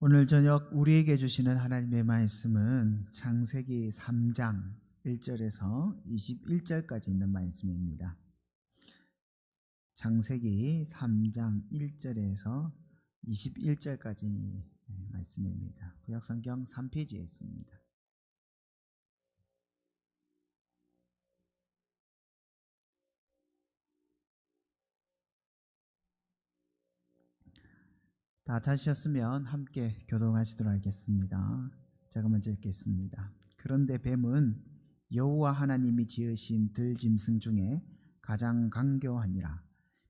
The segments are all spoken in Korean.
오늘 저녁 우리에게 주시는 하나님의 말씀은 창세기 3장 1절에서 21절까지 있는 말씀입니다. 창세기 3장 1절에서 21절까지 말씀입니다. 구약성경 3페이지에 있습니다. 다 찾으셨으면 함께 교독하시도록 하겠습니다. 제가 먼저 읽겠습니다. 그런데 뱀은 여호와 하나님이 지으신 들짐승 중에 가장 강교하니라.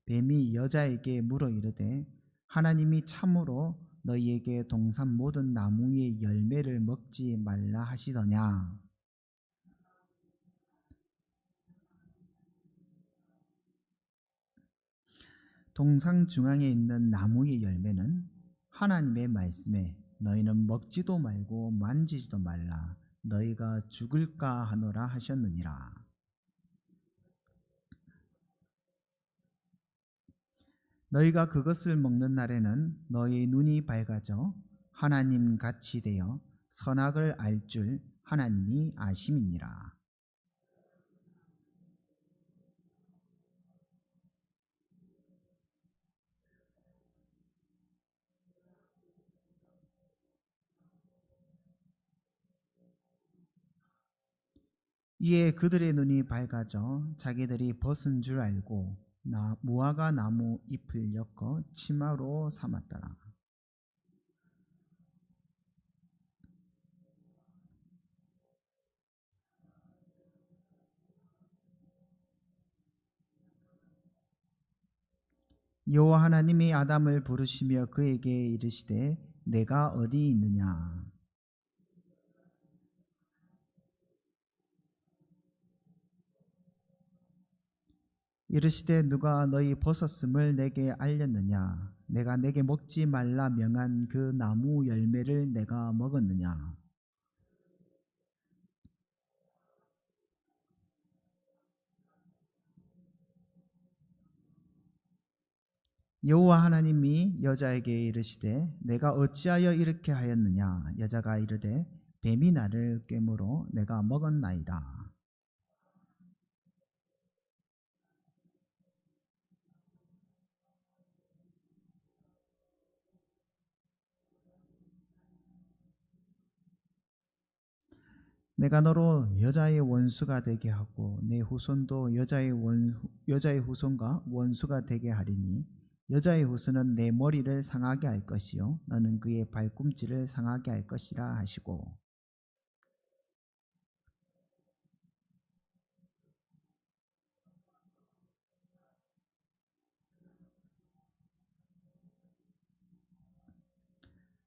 뱀이 여자에게 물어 이르되 하나님이 참으로 너희에게 동산 모든 나무의 열매를 먹지 말라 하시더냐. 동상 중앙에 있는 나무의 열매는 하나님의 말씀에 너희는 먹지도 말고 만지지도 말라 너희가 죽을까 하노라 하셨느니라. 너희가 그것을 먹는 날에는 너희 눈이 밝아져 하나님 같이 되어 선악을 알 줄 하나님이 아심이니라. 이에 그들의 눈이 밝아져 자기들이 벗은 줄 알고 무화과 나무 잎을 엮어 치마로 삼았더라. 여호와 하나님이 아담을 부르시며 그에게 이르시되 내가 어디 있느냐. 이르시되 누가 너희 벗었음을 내게 알렸느냐. 내가 내게 먹지 말라 명한 그 나무 열매를 내가 먹었느냐. 여호와 하나님이 여자에게 이르시되 내가 어찌하여 이렇게 하였느냐. 여자가 이르되 뱀이 나를 꿰므로 내가 먹었나이다. 내가 너로 여자의 원수가 되게 하고 내 후손도 여자의 후손과 원수가 되게 하리니 여자의 후손은 내 머리를 상하게 할 것이요 너는 그의 발꿈치를 상하게 할 것이라 하시고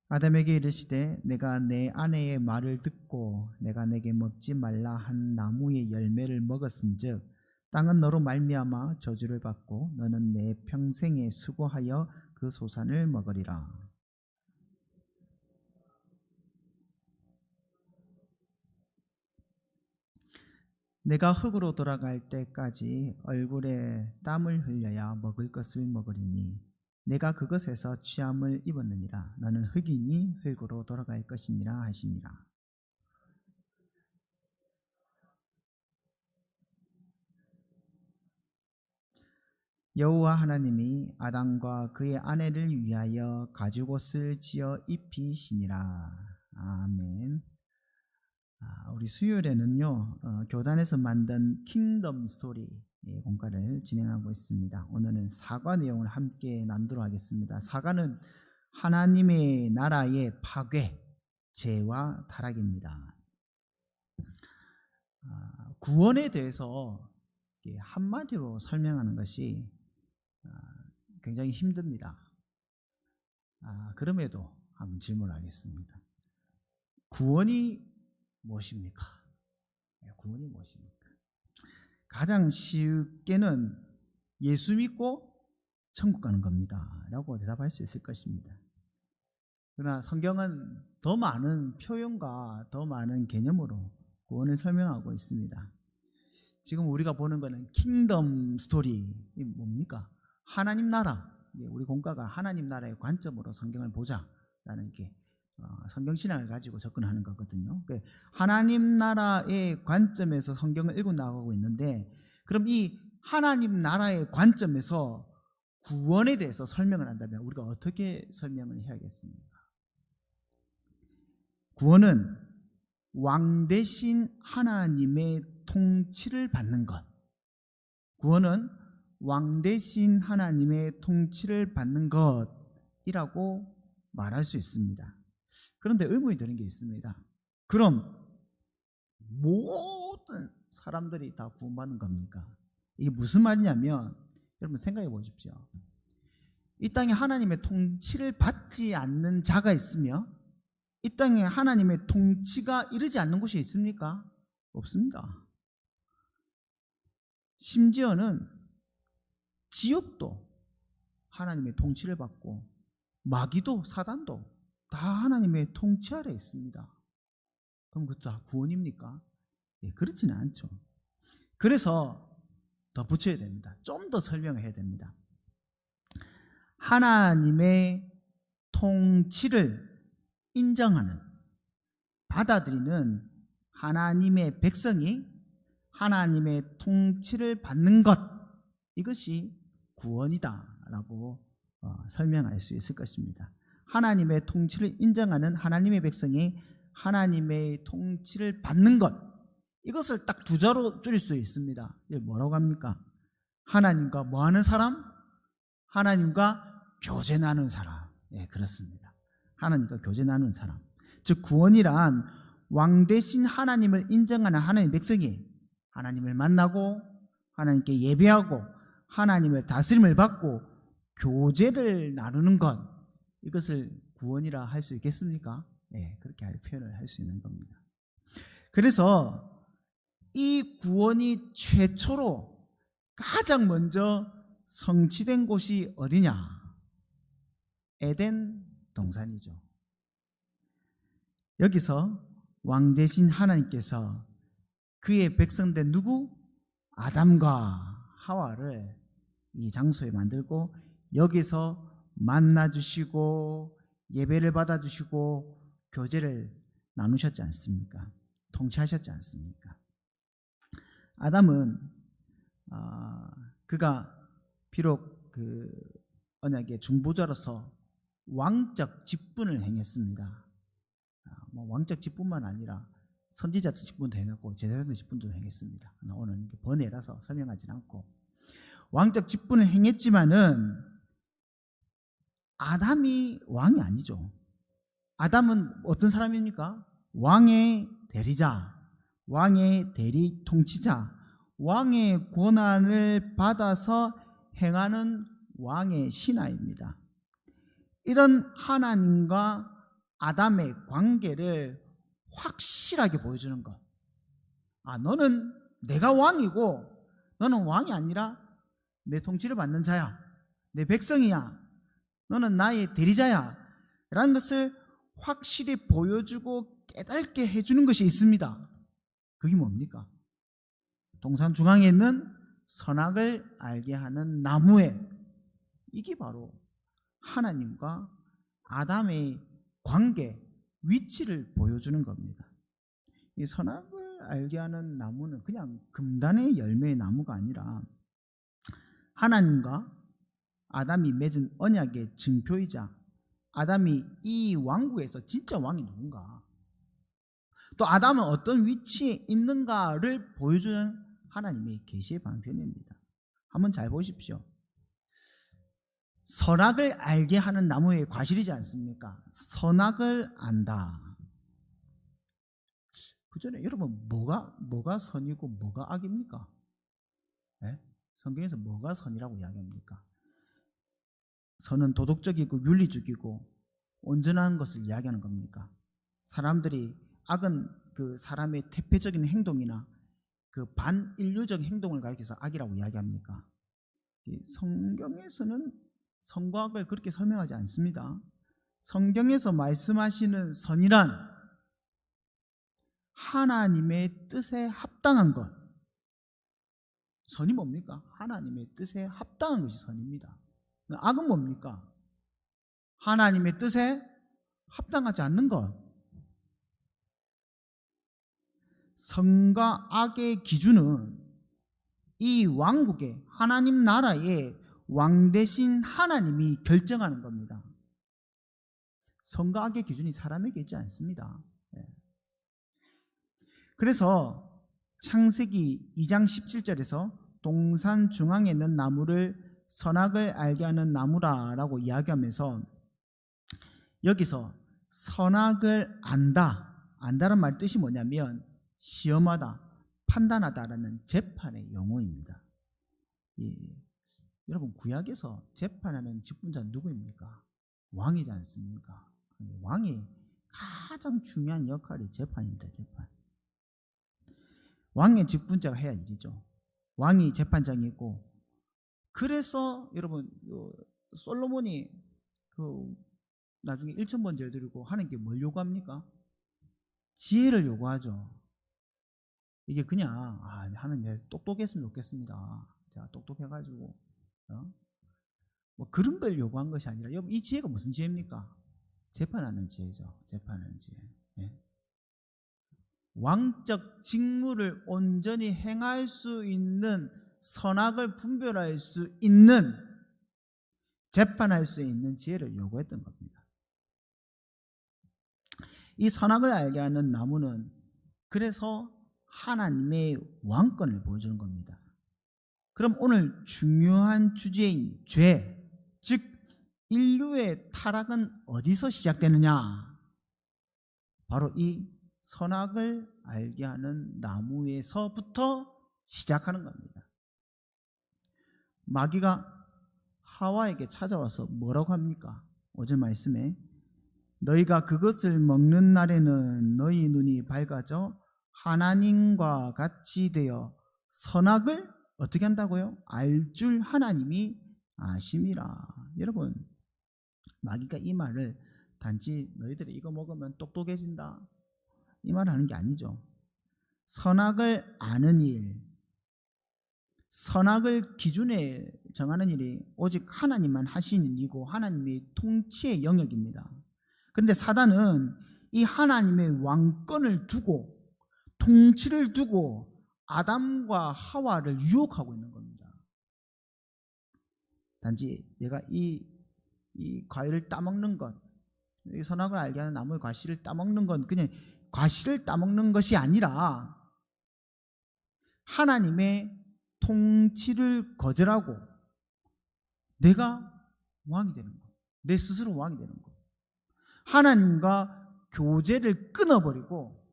아담에게 이르시되 내가 내 아내의 말을 듣고 내가 내게 먹지 말라 한 나무의 열매를 먹었은즉 땅은 너로 말미암아 저주를 받고 너는 내 평생에 수고하여 그 소산을 먹으리라. 내가 흙으로 돌아갈 때까지 얼굴에 땀을 흘려야 먹을 것을 먹으리니 내가 그것에서 취함을 입었느니라. 너는 흙이니 흙으로 돌아갈 것이니라 하시니라. 여호와 하나님이 아담과 그의 아내를 위하여 가죽옷을 지어 입히시니라. 아멘. 우리 수요일에는요 교단에서 만든 킹덤 스토리 공과를 진행하고 있습니다. 오늘은 사과 내용을 함께 나누도록 하겠습니다. 사과는 하나님의 나라의 파괴, 죄와 타락입니다. 구원에 대해서 한마디로 설명하는 것이 굉장히 힘듭니다. 그럼에도 한번 질문하겠습니다. 구원이 무엇입니까? 구원이 무엇입니까? 가장 쉽게는 예수 믿고 천국 가는 겁니다 라고 대답할 수 있을 것입니다. 그러나 성경은 더 많은 표현과 더 많은 개념으로 구원을 설명하고 있습니다. 지금 우리가 보는 것은 킹덤 스토리, 뭡니까? 하나님 나라, 우리 공과가 하나님 나라의 관점으로 성경을 보자라는 게 성경신앙을 가지고 접근하는 거거든요. 하나님 나라의 관점에서 성경을 읽고 나가고 있는데, 그럼 이 하나님 나라의 관점에서 구원에 대해서 설명을 한다면 우리가 어떻게 설명을 해야겠습니까? 구원은 왕 대신 하나님의 통치를 받는 것. 구원은 왕 대신 하나님의 통치를 받는 것이라고 말할 수 있습니다. 그런데 의문이 드는 게 있습니다. 그럼 모든 사람들이 다 구원받는 겁니까? 이게 무슨 말이냐면, 여러분 생각해 보십시오. 이 땅에 하나님의 통치를 받지 않는 자가 있으며 이 땅에 하나님의 통치가 이르지 않는 곳이 있습니까? 없습니다. 심지어는 지옥도 하나님의 통치를 받고 마귀도 사단도 다 하나님의 통치 아래 있습니다. 그럼 그것도 다 구원입니까? 예, 그렇지는 않죠. 그래서 덧붙여야 됩니다. 좀 더 설명을 해야 됩니다. 하나님의 통치를 인정하는, 받아들이는 하나님의 백성이 하나님의 통치를 받는 것, 이것이 구원이다라고 설명할 수 있을 것입니다. 하나님의 통치를 인정하는 하나님의 백성이 하나님의 통치를 받는 것, 이것을 딱 두 자로 줄일 수 있습니다. 이게 뭐라고 합니까? 하나님과 뭐하는 사람? 하나님과 교제 나누는 사람. 예, 그렇습니다. 하나님과 교제 나누는 사람. 즉 구원이란 왕 대신 하나님을 인정하는 하나님의 백성이 하나님을 만나고 하나님께 예배하고 하나님의 다스림을 받고 교제를 나누는 것, 이것을 구원이라 할 수 있겠습니까? 예, 그렇게 표현을 할 수 있는 겁니다. 그래서 이 구원이 최초로 가장 먼저 성취된 곳이 어디냐? 에덴 동산이죠. 여기서 왕 대신 하나님께서 그의 백성된 누구? 아담과 하와를 이 장소에 만들고 여기서 만나주시고 예배를 받아주시고 교제를 나누셨지 않습니까? 통치하셨지 않습니까? 아담은 그가 비록 그 언약의 중보자로서 왕적 직분을 행했습니다. 왕적 직분만 아니라 선지자 직분도 행했고 제사장 직분도 행했습니다. 오늘 번외라서 설명하지는 않고, 왕적 직분을 행했지만은 아담이 왕이 아니죠. 아담은 어떤 사람입니까? 왕의 대리자, 왕의 대리 통치자, 왕의 권한을 받아서 행하는 왕의 신하입니다. 이런 하나님과 아담의 관계를 확실하게 보여주는 것. 너는 내가 왕이고 너는 왕이 아니라 내 통치를 받는 자야, 내 백성이야, 너는 나의 대리자야 라는 것을 확실히 보여주고 깨닫게 해주는 것이 있습니다. 그게 뭡니까? 동산 중앙에 있는 선악을 알게 하는 나무에, 이게 바로 하나님과 아담의 관계, 위치를 보여주는 겁니다. 이 선악을 알게 하는 나무는 그냥 금단의 열매의 나무가 아니라 하나님과 아담이 맺은 언약의 증표이자 아담이 이 왕국에서 진짜 왕이 누군가, 또 아담은 어떤 위치에 있는가를 보여주는 하나님의 계시의 방편입니다. 한번 잘 보십시오. 선악을 알게 하는 나무의 과실이지 않습니까? 선악을 안다. 그 전에 여러분 뭐가 선이고 뭐가 악입니까? 네? 성경에서 뭐가 선이라고 이야기합니까? 선은 도덕적이고 윤리적이고 온전한 것을 이야기하는 겁니까? 사람들이, 악은 그 사람의 태폐적인 행동이나 그 반인류적 행동을 가리켜서 악이라고 이야기합니까? 성경에서는 선과 악을 그렇게 설명하지 않습니다. 성경에서 말씀하시는 선이란 하나님의 뜻에 합당한 것. 선이 뭡니까? 하나님의 뜻에 합당한 것이 선입니다. 악은 뭡니까? 하나님의 뜻에 합당하지 않는 것. 선과 악의 기준은 이 왕국의 하나님 나라의 왕 대신 하나님이 결정하는 겁니다. 선과 악의 기준이 사람에게 있지 않습니다. 그래서 창세기 2장 17절에서 동산 중앙에 있는 나무를 선악을 알게 하는 나무라라고 이야기하면서 여기서 선악을 안다란 말 뜻이 뭐냐면 시험하다, 판단하다라는 재판의 용어입니다. 여러분, 구약에서 재판하는 직분자는 누구입니까? 왕이지 않습니까? 왕의 가장 중요한 역할이 재판입니다. 재판. 왕의 직분자가 해야 할 일이죠. 왕이 재판장이고, 그래서 여러분 솔로몬이 나중에 1,000번제를 드리고 하는 게 뭘 요구합니까? 지혜를 요구하죠. 이게 그냥 하나님 똑똑했으면 좋겠습니다. 제가 똑똑해가지고 뭐 그런 걸 요구한 것이 아니라, 여러분, 이 지혜가 무슨 지혜입니까? 재판하는 지혜죠. 재판하는 지혜. 왕적 직무를 온전히 행할 수 있는, 선악을 분별할 수 있는, 재판할 수 있는 지혜를 요구했던 겁니다. 이 선악을 알게 하는 나무는 그래서 하나님의 왕권을 보여주는 겁니다. 그럼 오늘 중요한 주제인 죄, 즉 인류의 타락은 어디서 시작되느냐? 바로 이 선악을 알게 하는 나무에서부터 시작하는 겁니다. 마귀가 하와에게 찾아와서 뭐라고 합니까? 어제 말씀에 너희가 그것을 먹는 날에는 너희 눈이 밝아져 하나님과 같이 되어 선악을 어떻게 한다고요? 알 줄 하나님이 아심이라. 여러분, 마귀가 이 말을 단지 너희들이 이거 먹으면 똑똑해진다, 이 말을 하는 게 아니죠. 선악을 아는 일, 선악을 기준에 정하는 일이 오직 하나님만 하시는 일이고 하나님의 통치의 영역입니다. 그런데 사단은 이 하나님의 왕권을 두고, 통치를 두고 아담과 하와를 유혹하고 있는 겁니다. 단지 내가 이 과일을 따먹는 것, 이 선악을 알게 하는 나무의 과실을 따먹는 건 그냥 과실을 따먹는 것이 아니라 하나님의 통치를 거절하고 내가 왕이 되는 것, 내 스스로 왕이 되는 것, 하나님과 교제를 끊어버리고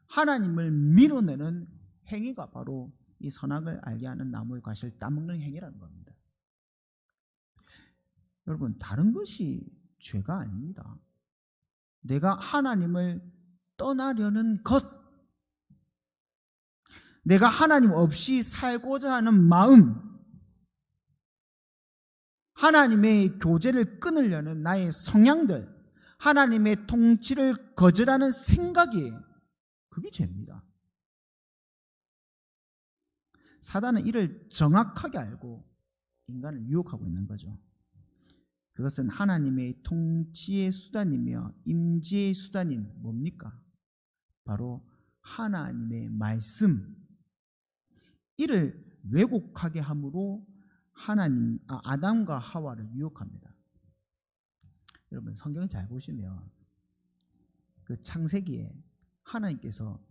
하나님을 밀어내는 행위가 바로 이 선악을 알게 하는 나무의 과실을 따먹는 행위라는 겁니다. 여러분, 다른 것이 죄가 아닙니다. 내가 하나님을 떠나려는 것, 내가 하나님 없이 살고자 하는 마음, 하나님의 교제를 끊으려는 나의 성향들, 하나님의 통치를 거절하는 생각이, 그게 죄입니다. 사단은 이를 정확하게 알고 인간을 유혹하고 있는 거죠. 그것은 하나님의 통치의 수단이며 임재의 수단인 뭡니까? 바로 하나님의 말씀, 이를 왜곡하게 함으로 아담과 하와를 유혹합니다. 여러분, 성경을 잘 보시면 그 창세기에 하나님께서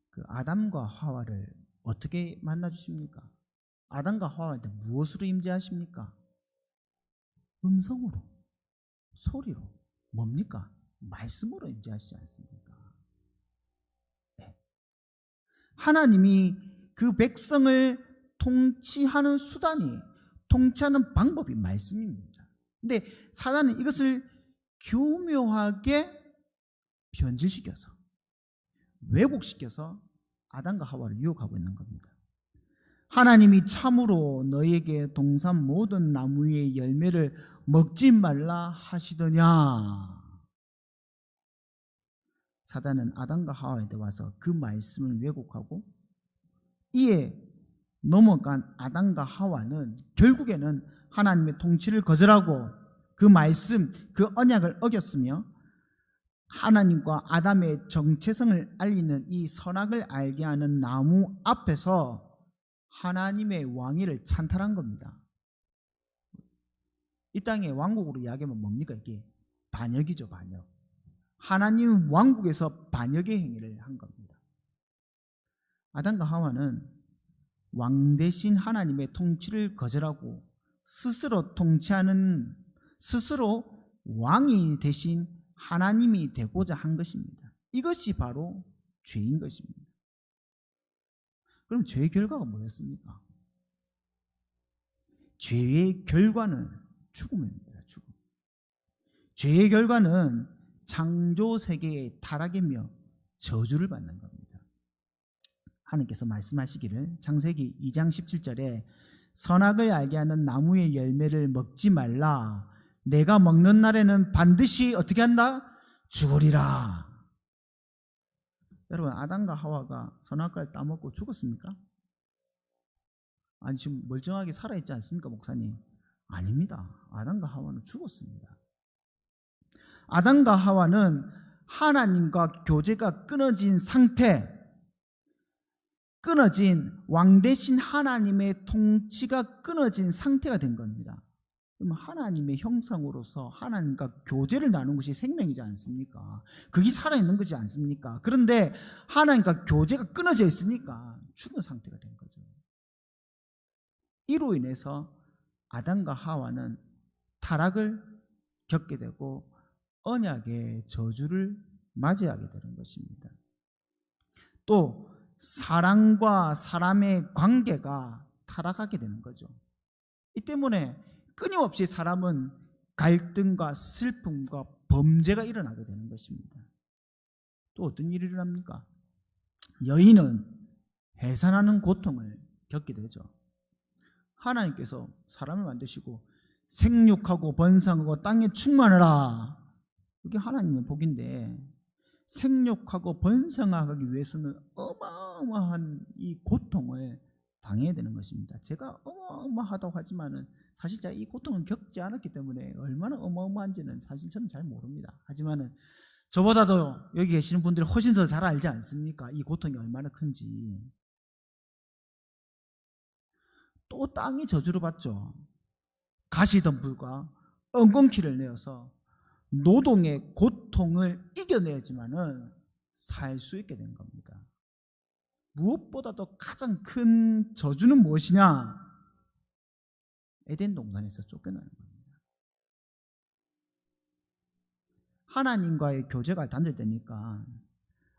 그 아담과 하와를 어떻게 만나 주십니까? 아담과 하와한테 무엇으로 임재하십니까? 음성으로, 소리로, 뭡니까? 말씀으로 임재하시지 않습니까? 네. 하나님이 그 백성을 통치하는 수단이, 통치하는 방법이 말씀입니다. 근데 사단은 이것을 교묘하게 변질시켜서, 왜곡시켜서 아담과 하와를 유혹하고 있는 겁니다. 하나님이 참으로 너희에게 동산 모든 나무 위의 열매를 먹지 말라 하시더냐? 사단은 아담과 하와한테 와서 그 말씀을 왜곡하고, 이에 넘어간 아담과 하와는 결국에는 하나님의 통치를 거절하고 그 말씀, 그 언약을 어겼으며 하나님과 아담의 정체성을 알리는 이 선악을 알게 하는 나무 앞에서 하나님의 왕위를 찬탈한 겁니다. 이 땅의 왕국으로 이야기하면 뭡니까? 이게 반역이죠, 반역. 하나님 왕국에서 반역의 행위를 한 겁니다. 아담과 하와는 왕 대신 하나님의 통치를 거절하고 스스로 통치하는, 스스로 왕이 대신 하나님이 되고자 한 것입니다. 이것이 바로 죄인 것입니다. 그럼 죄의 결과가 뭐였습니까? 죄의 결과는 죽음입니다. 죽음. 죄의 결과는 창조 세계의 타락이며 저주를 받는 겁니다. 하나님께서 말씀하시기를 창세기 2장 17절에 선악을 알게 하는 나무의 열매를 먹지 말라. 내가 먹는 날에는 반드시 어떻게 한다? 죽으리라. 여러분, 아담과 하와가 선악과를 따먹고 죽었습니까? 아니, 지금 멀쩡하게 살아있지 않습니까, 목사님? 아닙니다. 아담과 하와는 죽었습니다. 아담과 하와는 하나님과 교제가 끊어진 상태, 끊어진 왕 대신 하나님의 통치가 끊어진 상태가 된 겁니다. 그럼 하나님의 형상으로서 하나님과 교제를 나누는 것이 생명이지 않습니까? 그게 살아있는 것이지 않습니까? 그런데 하나님과 교제가 끊어져 있으니까 죽은 상태가 된 거죠. 이로 인해서 아담과 하와는 타락을 겪게 되고 언약의 저주를 맞이하게 되는 것입니다. 또 사람과 사람의 관계가 타락하게 되는 거죠. 이 때문에 끊임없이 사람은 갈등과 슬픔과 범죄가 일어나게 되는 것입니다. 또 어떤 일이 일어납니까? 여인은 해산하는 고통을 겪게 되죠. 하나님께서 사람을 만드시고 생육하고 번성하고 땅에 충만하라. 이게 하나님의 복인데 생육하고 번성하기 위해서는 어마어마한 이 고통을 당해야 되는 것입니다. 제가 어마어마하다고 하지만은 사실 제가 이 고통을 겪지 않았기 때문에 얼마나 어마어마한지는 사실 저는 잘 모릅니다. 하지만은 저보다도 여기 계시는 분들이 훨씬 더 잘 알지 않습니까? 이 고통이 얼마나 큰지. 또 땅이 저주를 받죠. 가시덤불과 엉겅퀴를 내어서 노동의 고통을 이겨내야지만은 살 수 있게 된 겁니다. 무엇보다도 가장 큰 저주는 무엇이냐? 에덴 동산에서 쫓겨나는 겁니다. 하나님과의 교제가 단절되니까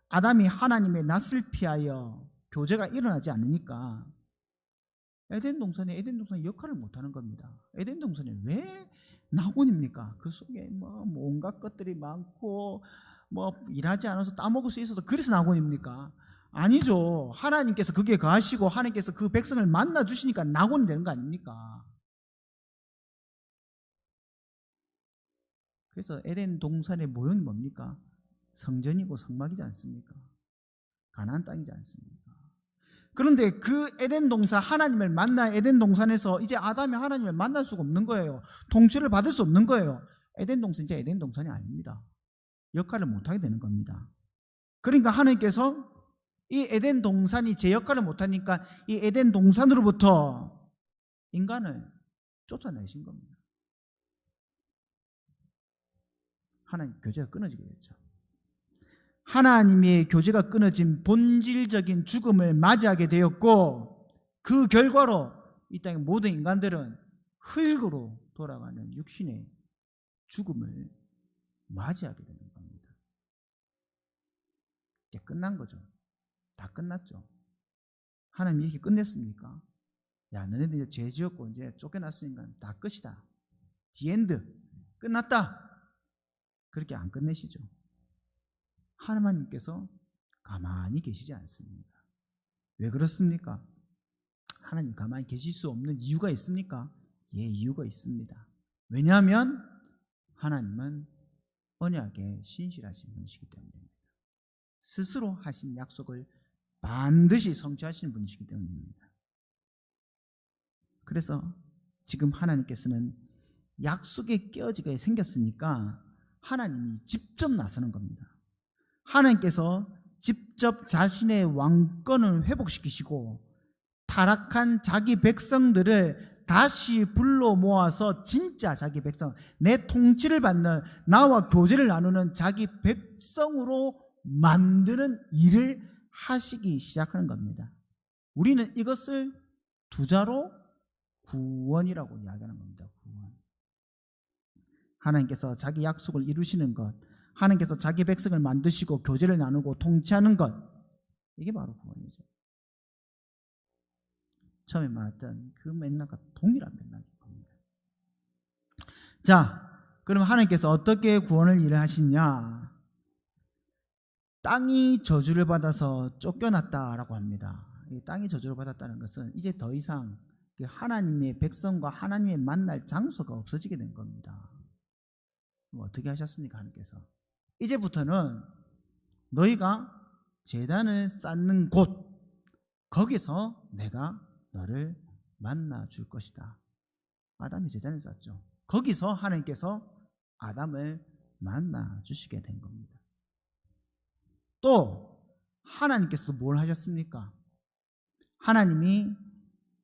아담이 하나님의 낯을 피하여 교제가 일어나지 않으니까 에덴 동산의 역할을 못하는 겁니다. 에덴 동산이 왜 낙원입니까? 그 속에 뭐 온갖 것들이 많고 뭐 일하지 않아서 따먹을 수 있어서 그래서 낙원입니까? 아니죠. 하나님께서 거기에 거하시고 하나님께서 그 백성을 만나 주시니까 낙원이 되는 거 아닙니까? 그래서 에덴 동산의 모형이 뭡니까? 성전이고 성막이지 않습니까? 가나안 땅이지 않습니까? 그런데 그 에덴 동산, 하나님을 만나 에덴 동산에서 이제 아담이 하나님을 만날 수가 없는 거예요. 통치를 받을 수 없는 거예요. 에덴 동산 이제 에덴 동산이 아닙니다. 역할을 못하게 되는 겁니다. 그러니까 하나님께서 이 에덴 동산이 제 역할을 못하니까 이 에덴 동산으로부터 인간을 쫓아내신 겁니다. 하나님 교제가 끊어지게 됐죠. 하나님의 교제가 끊어진 본질적인 죽음을 맞이하게 되었고 그 결과로 이 땅의 모든 인간들은 흙으로 돌아가는 육신의 죽음을 맞이하게 되는 겁니다. 이제 끝난 거죠. 다 끝났죠. 하나님 이렇게 끝냈습니까? 야, 너네들 이제 죄 지었고 이제 쫓겨났으니까 다 끝이다. 디엔드. 끝났다. 그렇게 안 끝내시죠. 하나님께서 가만히 계시지 않습니다. 왜 그렇습니까? 하나님 가만히 계실 수 없는 이유가 있습니까? 예, 이유가 있습니다. 왜냐하면 하나님은 언약에 신실하신 분이시기 때문입니다. 스스로 하신 약속을 반드시 성취하시는 분이시기 때문입니다. 그래서 지금 하나님께서는 약속의 깨어지게 생겼으니까 하나님이 직접 나서는 겁니다. 하나님께서 직접 자신의 왕권을 회복시키시고 타락한 자기 백성들을 다시 불러 모아서 진짜 자기 백성, 내 통치를 받는, 나와 교제를 나누는 자기 백성으로 만드는 일을 하시기 시작하는 겁니다. 우리는 이것을 두자로 구원이라고 이야기하는 겁니다. 구원. 하나님께서 자기 약속을 이루시는 것, 하나님께서 자기 백성을 만드시고 교제를 나누고 통치하는 것, 이게 바로 구원이죠. 처음에 말했던 그 맥락과 동일한 맥락인 겁니다. 자, 그럼 하나님께서 어떻게 구원을 일을 하시냐? 땅이 저주를 받아서 쫓겨났다라고 합니다. 이 땅이 저주를 받았다는 것은 이제 더 이상 하나님의 백성과 하나님의 만날 장소가 없어지게 된 겁니다. 어떻게 하셨습니까? 하나님께서 이제부터는 너희가 제단을 쌓는 곳, 거기서 내가 너를 만나 줄 것이다. 아담이 제단을 쌓았죠. 거기서 하나님께서 아담을 만나 주시게 된 겁니다. 또 하나님께서 뭘 하셨습니까? 하나님이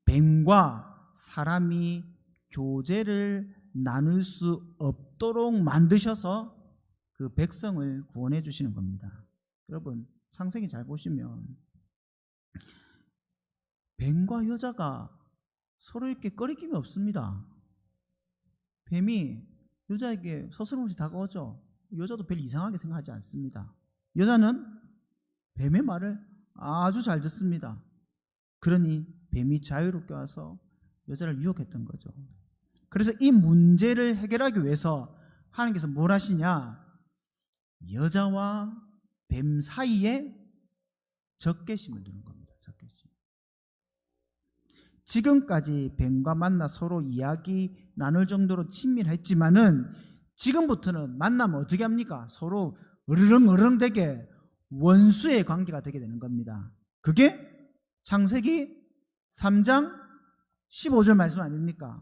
뱀과 사람이 교제를 나눌 수 없도록 만드셔서 그 백성을 구원해 주시는 겁니다. 여러분, 창세기 잘 보시면 뱀과 여자가 서로 이렇게 꺼리낌이 없습니다. 뱀이 여자에게 서스럼없이 다가오죠. 여자도 별 이상하게 생각하지 않습니다. 여자는 뱀의 말을 아주 잘 듣습니다. 그러니 뱀이 자유롭게 와서 여자를 유혹했던 거죠. 그래서 이 문제를 해결하기 위해서 하나님께서 뭘 하시냐? 여자와 뱀 사이에 적개심을 두는 겁니다. 적개심. 지금까지 뱀과 만나 서로 이야기 나눌 정도로 친밀했지만은 지금부터는 만나면 어떻게 합니까? 서로 으르렁 되게 원수의 관계가 되게 되는 겁니다. 그게 창세기 3장 15절 말씀 아닙니까?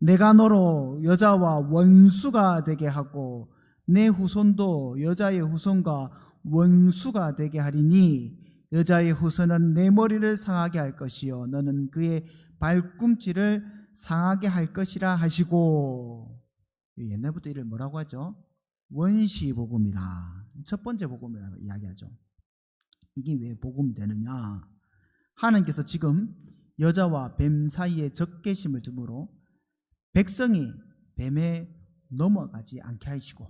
내가 너로 여자와 원수가 되게 하고 내 후손도 여자의 후손과 원수가 되게 하리니 여자의 후손은 내 머리를 상하게 할 것이요 너는 그의 발꿈치를 상하게 할 것이라 하시고, 옛날부터 이를 뭐라고 하죠? 원시복음이라, 첫 번째 복음이라고 이야기하죠. 이게 왜 복음이 되느냐? 하나님께서 지금 여자와 뱀 사이에 적개심을 둠으로 백성이 뱀에 넘어가지 않게 하시고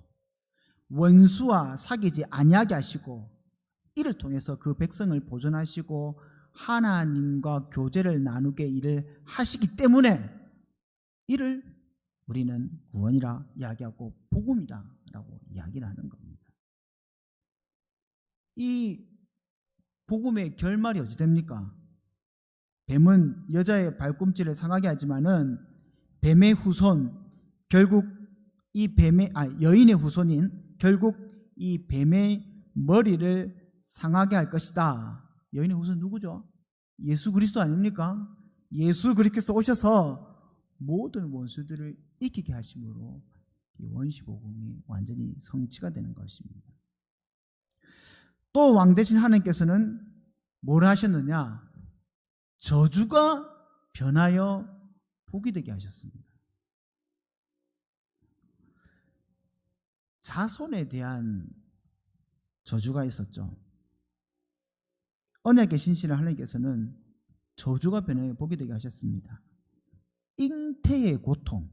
원수와 사귀지 아니하게 하시고, 이를 통해서 그 백성을 보존하시고 하나님과 교제를 나누게 일을 하시기 때문에 이를 우리는 구원이라 이야기하고 복음이다 라고 이야기를 하는 겁니다. 이 복음의 결말이 어찌 됩니까? 뱀은 여자의 발꿈치를 상하게 하지만은 뱀의 후손, 결국 이 여인의 후손인 결국 이 뱀의 머리를 상하게 할 것이다. 여인의 후손 누구죠? 예수 그리스도 아닙니까? 예수 그리스도 오셔서 모든 원수들을 이기게 하심으로 이 원시복음이 완전히 성취가 되는 것입니다. 또 왕 대신 하나님께서는 뭘 하셨느냐? 저주가 변하여 복이 되게 하셨습니다. 자손에 대한 저주가 있었죠. 언약의 신실한 하나님께서는 저주가 변하여 복이 되게 하셨습니다. 잉태의 고통,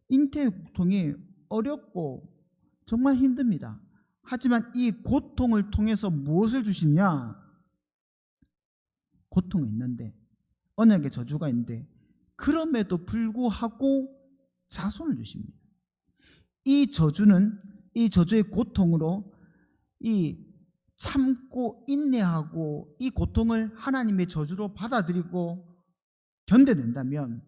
잉태의 고통이 어렵고 정말 힘듭니다. 하지만 이 고통을 통해서 무엇을 주시냐? 고통이 있는데, 언약의 저주가 있는데 그럼에도 불구하고 자손을 주십니다. 이 저주의 고통으로 이 참고 인내하고 이 고통을 하나님의 저주로 받아들이고 견뎌낸다면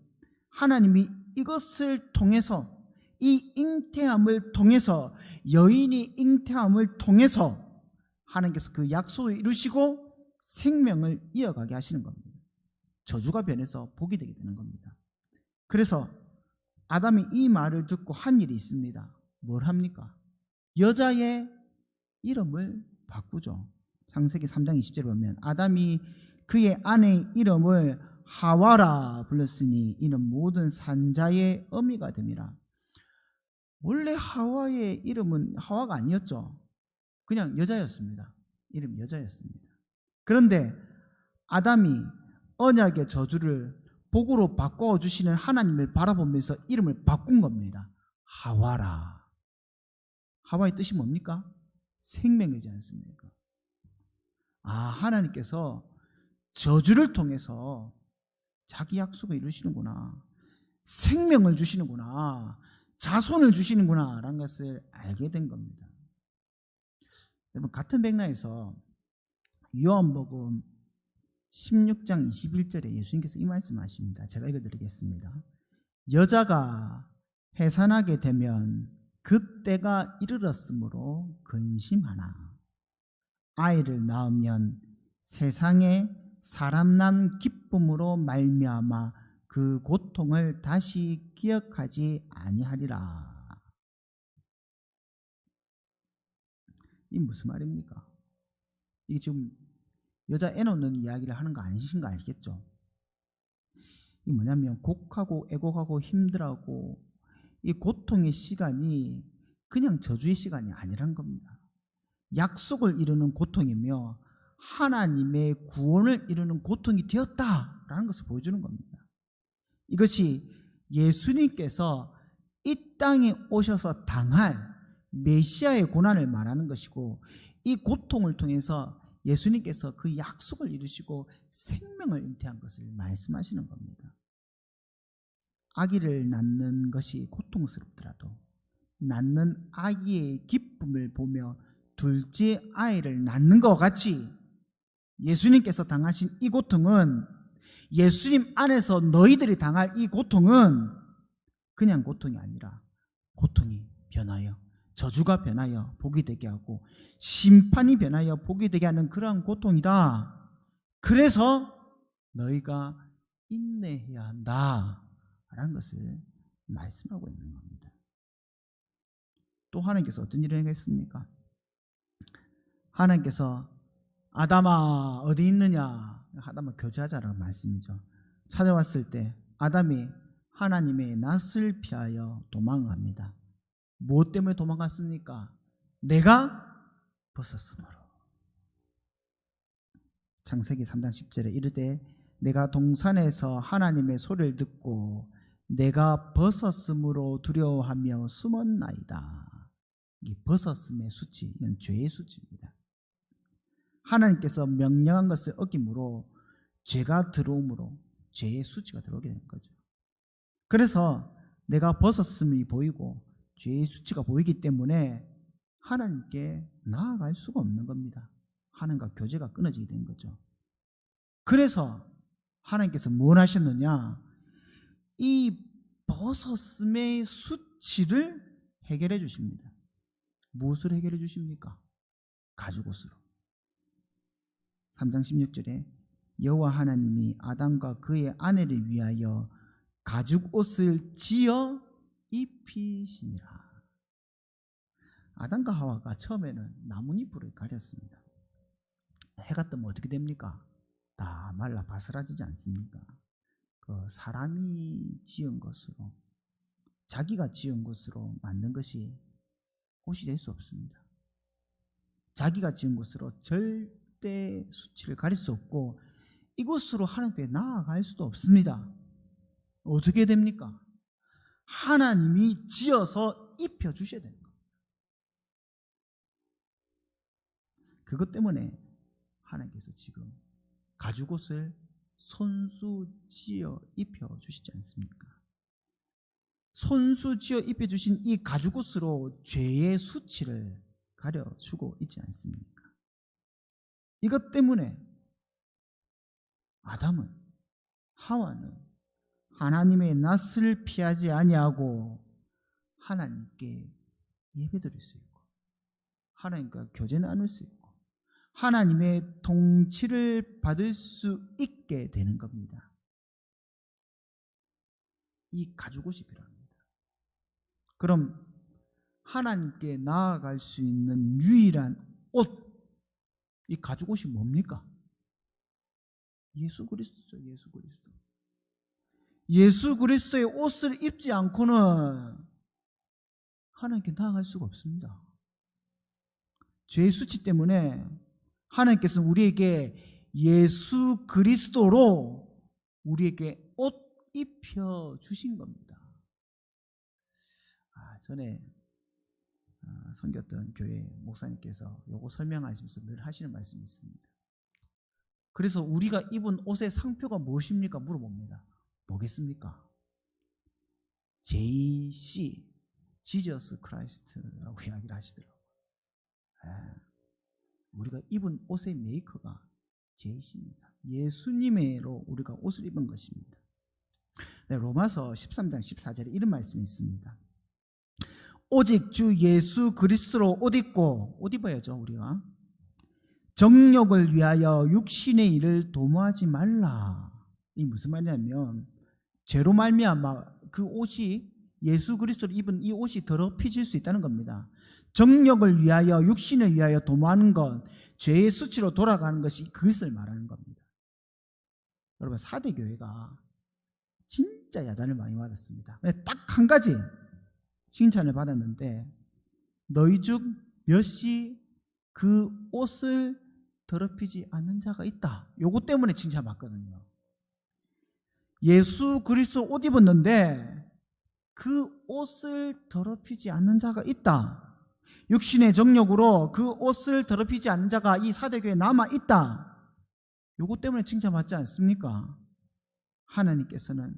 하나님이 이것을 통해서, 이 잉태함을 통해서, 여인이 잉태함을 통해서 하나님께서 그 약속을 이루시고 생명을 이어가게 하시는 겁니다. 저주가 변해서 복이 되게 되는 겁니다. 그래서 아담이 이 말을 듣고 한 일이 있습니다. 뭘 합니까? 여자의 이름을 바꾸죠. 창세기 3장 20절에 보면 아담이 그의 아내의 이름을 하와라 불렀으니 이는 모든 산자의 어미가 됨이라. 원래 하와의 이름은 하와가 아니었죠. 그냥 여자였습니다. 이름이 여자였습니다. 그런데 아담이 언약의 저주를 복으로 바꿔주시는 하나님을 바라보면서 이름을 바꾼 겁니다. 하와라. 하와의 뜻이 뭡니까? 생명이지 않습니까? 하나님께서 저주를 통해서 자기 약속을 이루시는구나. 생명을 주시는구나. 자손을 주시는구나 라는 것을 알게 된 겁니다. 여러분, 같은 맥락에서 요한복음 16장 21절에 예수님께서 이 말씀을 하십니다. 제가 읽어드리겠습니다. 여자가 해산하게 되면 그때가 이르렀으므로 근심하나 아이를 낳으면 세상에 사람 난 기쁨으로 말미암아 그 고통을 다시 기억하지 아니하리라. 이 무슨 말입니까? 이게 지금 여자 애 놓는 이야기를 하는 거 아니신 거 아시겠죠? 이 뭐냐면 곡하고 애곡하고 힘들하고 이 고통의 시간이 그냥 저주의 시간이 아니란 겁니다. 약속을 이루는 고통이며 하나님의 구원을 이루는 고통이 되었다라는 것을 보여주는 겁니다. 이것이 예수님께서 이 땅에 오셔서 당할 메시아의 고난을 말하는 것이고, 이 고통을 통해서 예수님께서 그 약속을 이루시고 생명을 잉태한 것을 말씀하시는 겁니다. 아기를 낳는 것이 고통스럽더라도 낳는 아기의 기쁨을 보며 둘째 아이를 낳는 것 같이 예수님께서 당하신 이 고통은, 예수님 안에서 너희들이 당할 이 고통은 그냥 고통이 아니라 고통이 변하여 저주가 변하여 복이 되게 하고 심판이 변하여 복이 되게 하는 그러한 고통이다. 그래서 너희가 인내해야 한다 라는 것을 말씀하고 있는 겁니다. 또 하나님께서 어떤 일을 행했습니까? 하나님께서 아담아 어디 있느냐, 아담아 교제하자라는 말씀이죠. 찾아왔을 때 아담이 하나님의 낯을 피하여 도망갑니다. 무엇 때문에 도망갔습니까? 내가 벗었으므로. 창세기 3장 10절에 이르되 내가 동산에서 하나님의 소리를 듣고 내가 벗었으므로 두려워하며 숨었나이다. 이 벗었음의 수치, 이건 죄의 수치입니다. 하나님께서 명령한 것을 어김으로 죄가 들어오므로 죄의 수치가 들어오게 된 거죠. 그래서 내가 벗었음이 보이고 죄의 수치가 보이기 때문에 하나님께 나아갈 수가 없는 겁니다. 하나님과 교제가 끊어지게 된 거죠. 그래서 하나님께서 뭘 하셨느냐, 이 벗었음의 수치를 해결해 주십니다. 무엇을 해결해 주십니까? 가죽옷으로. 3장 16절에 여호와 하나님이 아담과 그의 아내를 위하여 가죽옷을 지어 입히시니라. 아담과 하와가 처음에는 나뭇잎으로 가렸습니다. 해가 뜨면 어떻게 됩니까? 다 말라 바스라지지 않습니까? 그 사람이 지은 것으로, 자기가 지은 것으로 만든 것이 옷이 될 수 없습니다. 자기가 지은 것으로 절대 수치를 가릴 수 없고 이곳으로 하나님께 나아갈 수도 없습니다. 어떻게 됩니까? 하나님이 지어서 입혀주셔야 되는 거예요. 그것 때문에 하나님께서 지금 가죽옷을 손수 지어 입혀주시지 않습니까? 손수 지어 입혀주신 이 가죽옷으로 죄의 수치를 가려주고 있지 않습니까? 이것 때문에 아담은, 하와는 하나님의 낯을 피하지 아니하고 하나님께 예배드릴 수 있고 하나님과 교제 나눌 수 있고 하나님의 통치를 받을 수 있게 되는 겁니다. 이 가죽옷이 필요합니다. 그럼 하나님께 나아갈 수 있는 유일한 옷, 이 가죽 옷이 뭡니까? 예수 그리스도죠. 예수 그리스도. 예수 그리스도의 옷을 입지 않고는 하나님께 나아갈 수가 없습니다. 죄의 수치 때문에 하나님께서는 우리에게 예수 그리스도로 우리에게 옷 입혀 주신 겁니다. 전에 섬겼던 교회 목사님께서 요거 설명하시면서 늘 하시는 말씀이 있습니다. 그래서 우리가 입은 옷의 상표가 무엇입니까? 물어봅니다. 뭐겠습니까? JC, 지저스 크라이스트라고 이야기를 하시더라고요. 우리가 입은 옷의 메이커가 JC입니다. 예수님의로 우리가 옷을 입은 것입니다. 네, 로마서 13장 14절에 이런 말씀이 있습니다. 오직 주 예수 그리스도로 옷 입고, 옷 입어야죠 우리가. 정욕을 위하여 육신의 일을 도모하지 말라. 이 무슨 말이냐면 죄로 말미암아 그 옷이, 예수 그리스도를 입은 이 옷이 더럽혀질 수 있다는 겁니다. 정욕을 위하여 육신을 위하여 도모하는 것, 죄의 수치로 돌아가는 것이 그것을 말하는 겁니다. 여러분, 4대 교회가 진짜 야단을 많이 받았습니다. 딱 한 가지 칭찬을 받았는데, 너희 중 몇이 그 옷을 더럽히지 않는 자가 있다. 요거 때문에 칭찬받거든요. 예수 그리스도 옷 입었는데 그 옷을 더럽히지 않는 자가 있다. 육신의 정욕으로 그 옷을 더럽히지 않는 자가 이 4대 교회에 남아있다. 요거 때문에 칭찬받지 않습니까? 하나님께서는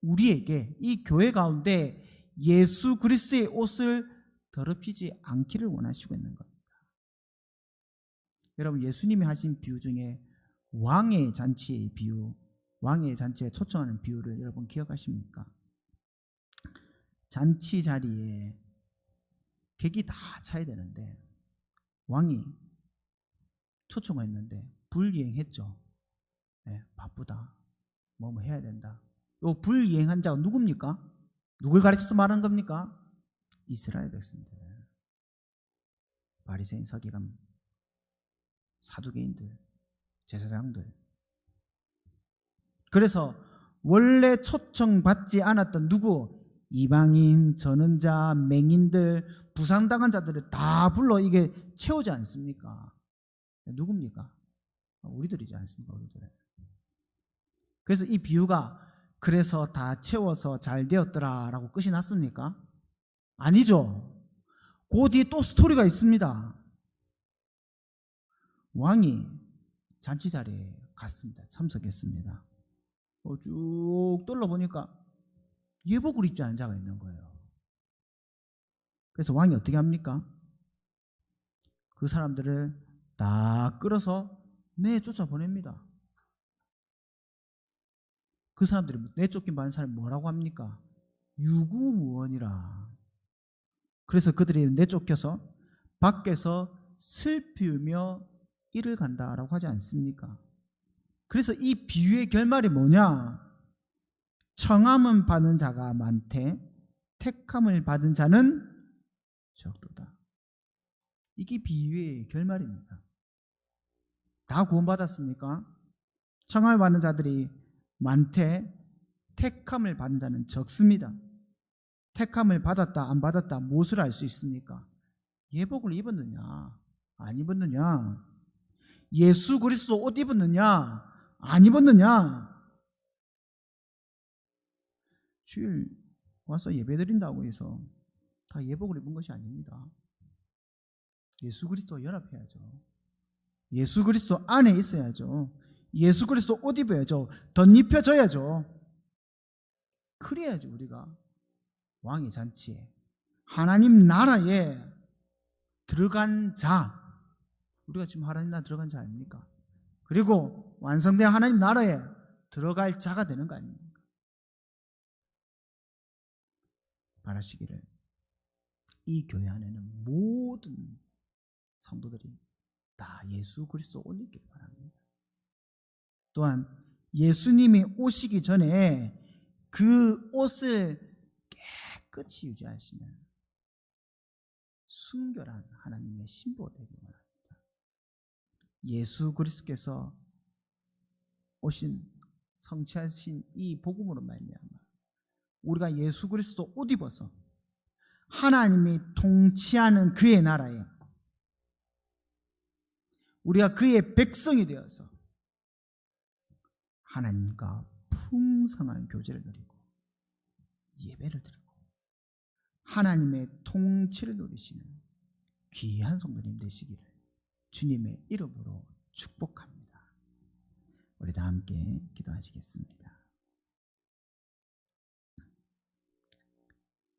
우리에게 이 교회 가운데 예수 그리스도의 옷을 더럽히지 않기를 원하시고 있는 겁니다. 여러분, 예수님이 하신 비유 중에 왕의 잔치의 비유, 왕의 잔치에 초청하는 비유를 여러분 기억하십니까? 잔치 자리에 객이 다 차야 되는데 왕이 초청했는데 불이행했죠. 네, 바쁘다, 뭐 해야 된다. 요 불이행한 자가 누굽니까? 누굴 가르쳐서 말하는 겁니까? 이스라엘 백성들, 바리새인, 서기관, 사두개인들, 제사장들. 그래서 원래 초청받지 않았던 누구? 이방인, 전원자, 맹인들, 부상당한 자들을 다 불러 이게 채우지 않습니까? 누굽니까? 우리들이지 않습니까? 우리들. 그래서 이 비유가 그래서 다 채워서 잘 되었더라 라고 끝이 났습니까? 아니죠. 그 뒤에 또 스토리가 있습니다. 왕이 잔치 자리에 갔습니다. 참석했습니다. 쭉 둘러보니까 예복을 입지 않은 자가 있는 거예요. 그래서 왕이 어떻게 합니까? 그 사람들을 다 끌어서 내쫓아 보냅니다. 그 사람들이 내쫓긴 받은 사람이 뭐라고 합니까? 유구무원이라. 그래서 그들이 내쫓겨서 밖에서 슬피우며 이를 간다라고 하지 않습니까? 그래서 이 비유의 결말이 뭐냐? 청함은 받은 자가 많되 택함을 받은 자는 적도다. 이게 비유의 결말입니다. 다 구원받았습니까? 청함을 받은 자들이 많되 택함을 받은 자는 적습니다. 택함을 받았다 안 받았다 무엇을 알 수 있습니까? 예복을 입었느냐 안 입었느냐, 예수 그리스도 옷 입었느냐 안 입었느냐. 주일 와서 예배드린다고 해서 다 예복을 입은 것이 아닙니다. 예수 그리스도와 연합해야죠. 예수 그리스도 안에 있어야죠. 예수 그리스도 옷 입어야죠. 덧입혀져야죠. 그래야지 우리가 왕의 잔치에, 하나님 나라에 들어간 자, 우리가 지금 하나님 나라에 들어간 자 아닙니까? 그리고 완성된 하나님 나라에 들어갈 자가 되는 거 아닙니까? 바라시기를 이 교회 안에는 모든 성도들이 다 예수 그리스도 옷 입기를 바랍니다. 또한 예수님이 오시기 전에 그 옷을 깨끗이 유지하시면 순결한 하나님의 신부가 되기 원합니다. 예수 그리스도께서 오신 성취하신 이 복음으로 말미암아 우리가 예수 그리스도 옷 입어서 하나님이 통치하는 그의 나라에 우리가 그의 백성이 되어서 하나님과 풍성한 교제를 누리고 예배를 드리고 하나님의 통치를 누리시는 귀한 성도님 되시기를 주님의 이름으로 축복합니다. 우리 다 함께 기도하시겠습니다.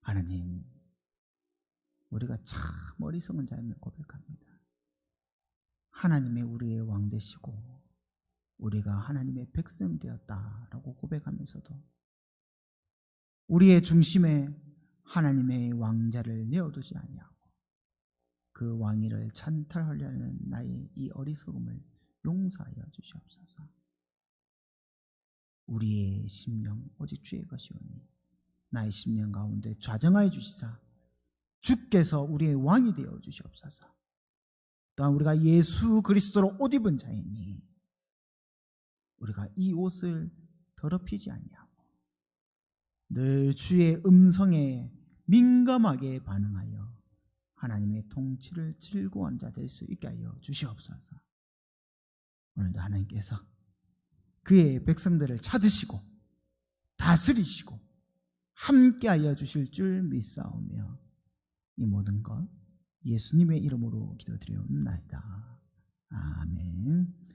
하나님, 우리가 참 어리석은 자임을 고백합니다. 하나님의 우리의 왕 되시고 우리가 하나님의 백성 되었다라고 고백하면서도 우리의 중심에 하나님의 왕자를 내어두지 아니하고 그 왕위를 찬탈하려는 나의 이 어리석음을 용서하여 주시옵소서. 우리의 심령 오직 주의 것이오니 나의 심령 가운데 좌정하여 주시사 주께서 우리의 왕이 되어 주시옵소서. 또한 우리가 예수 그리스도로 옷 입은 자이니 우리가 이 옷을 더럽히지 아니하고 늘 주의 음성에 민감하게 반응하여 하나님의 통치를 즐거워한 자 될 수 있게 하여 주시옵소서. 오늘도 하나님께서 그의 백성들을 찾으시고 다스리시고 함께하여 주실 줄 믿사오며 이 모든 것 예수님의 이름으로 기도드리옵나이다. 아멘.